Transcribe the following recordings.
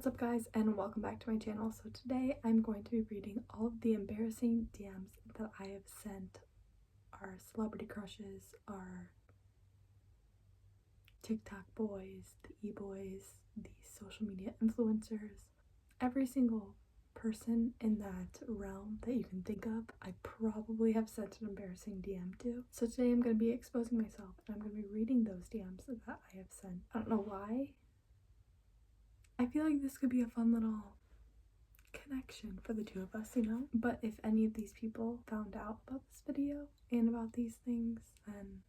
What's up guys, and welcome back to my channel. So today I'm going to be reading all of the embarrassing DMs that I have sent our celebrity crushes, our TikTok boys, the e-boys, the social media influencers, every single person in that realm that you can think of. I probably have sent an embarrassing DM to. So today I'm going to be exposing myself and I'm going to be reading those DMs that I have sent. I don't know why. I feel like this could be a fun little connection for the two of us, you know? But if any of these people found out about this video and about these things, then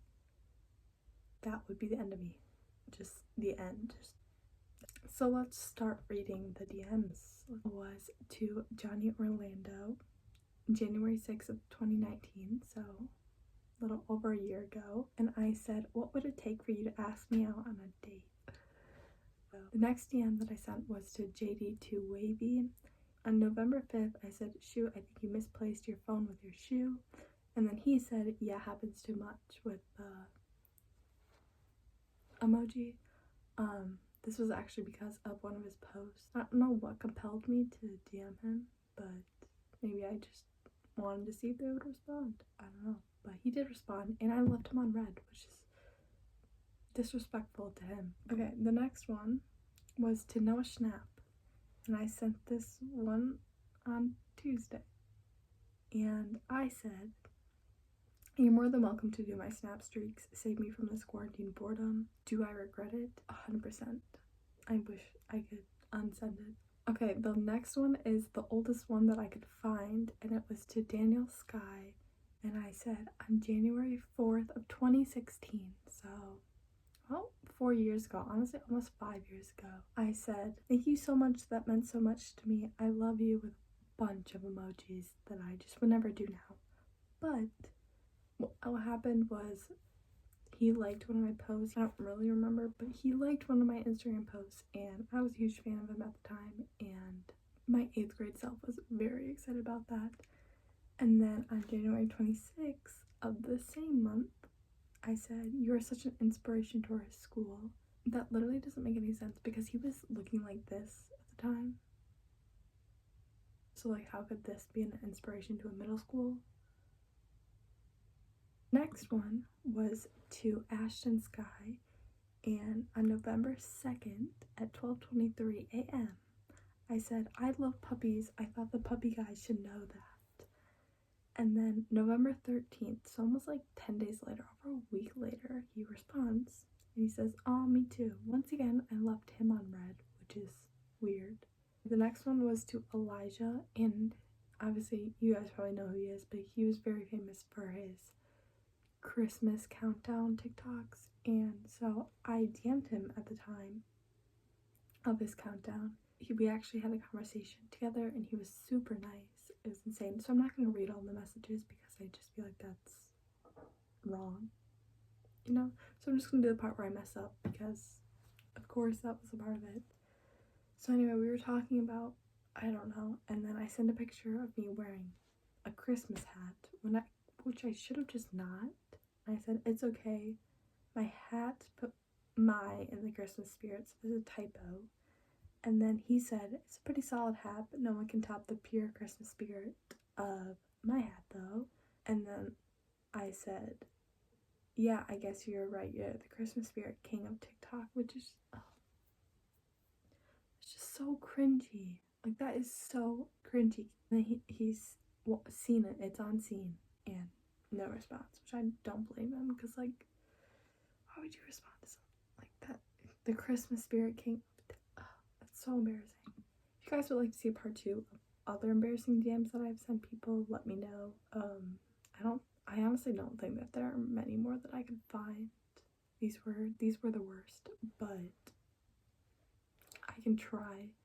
that would be the end of me. Just the end. So let's start reading the DMs. It was to Johnny Orlando, January 6th of 2019, so a little over a year ago. And I said, what would it take for you to ask me out on a date? So the next DM that I sent was to JD2Wavy. On November 5th, I said, shoot, I think you misplaced your phone with your shoe. And then he said, yeah, happens too much with the emoji. This was actually because of one of his posts. I don't know what compelled me to DM him, but maybe I just wanted to see if they would respond. I don't know. But he did respond, and I left him on red, which is disrespectful to him. Okay, the next one was to Noah Schnapp. And I sent this one on Tuesday. And I said, you're more than welcome to do my snap streaks. Save me from this quarantine boredom. Do I regret it? 100%. I wish I could unsend it. Okay, the next one is the oldest one that I could find. And it was to Daniel Sky. And I said, on January 4th of 2016. So, well, 4 years ago, honestly almost 5 years ago, I said, thank you so much, that meant so much to me. I love you, with a bunch of emojis that I just would never do now. But what happened was he liked one of my posts. I don't really remember, but he liked one of my Instagram posts, and I was a huge fan of him at the time, and my 8th grade self was very excited about that. And then on January 26th of the same month, I said, you are such an inspiration to our school. That literally doesn't make any sense because he was looking like this at the time. So like, how could this be an inspiration to a middle school? Next one was to Ashton Sky, and on November 2nd at 12:23 a.m. I said, I love puppies. I thought the puppy guys should know that. And then November 13th, so almost like 10 days later, over a week later, he responds and he says, oh, me too. Once again, I left him on red, which is weird. The next one was to Elijah, and obviously you guys probably know who he is, but he was very famous for his Christmas countdown TikToks. And so I DM'd him at the time of his countdown. We actually had a conversation together, and he was super nice. It was insane. So I'm not going to read all the messages because I just feel like that's wrong, you know? So I'm just going to do the part where I mess up because, of course, that was a part of it. So anyway, we were talking about, I don't know, and then I sent a picture of me wearing a Christmas hat, which I should have just not. I said, it's okay. My hat put my in the Christmas spirit, so there's a typo. And then he said, it's a pretty solid hat, but no one can top the pure Christmas spirit of my hat, though. And then I said, yeah, I guess you're right. You're the Christmas spirit king of TikTok, which is, it's just so cringy. Like, that is so cringy. And then he's seen it. It's on scene. And no response, which I don't blame him, because, like, why would you respond to something like that? The Christmas spirit king. It's so embarrassing. If you guys would like to see a part 2 of other embarrassing DMs that I've sent people, let me know. I honestly don't think that there are many more that I could find. These were the worst, but I can try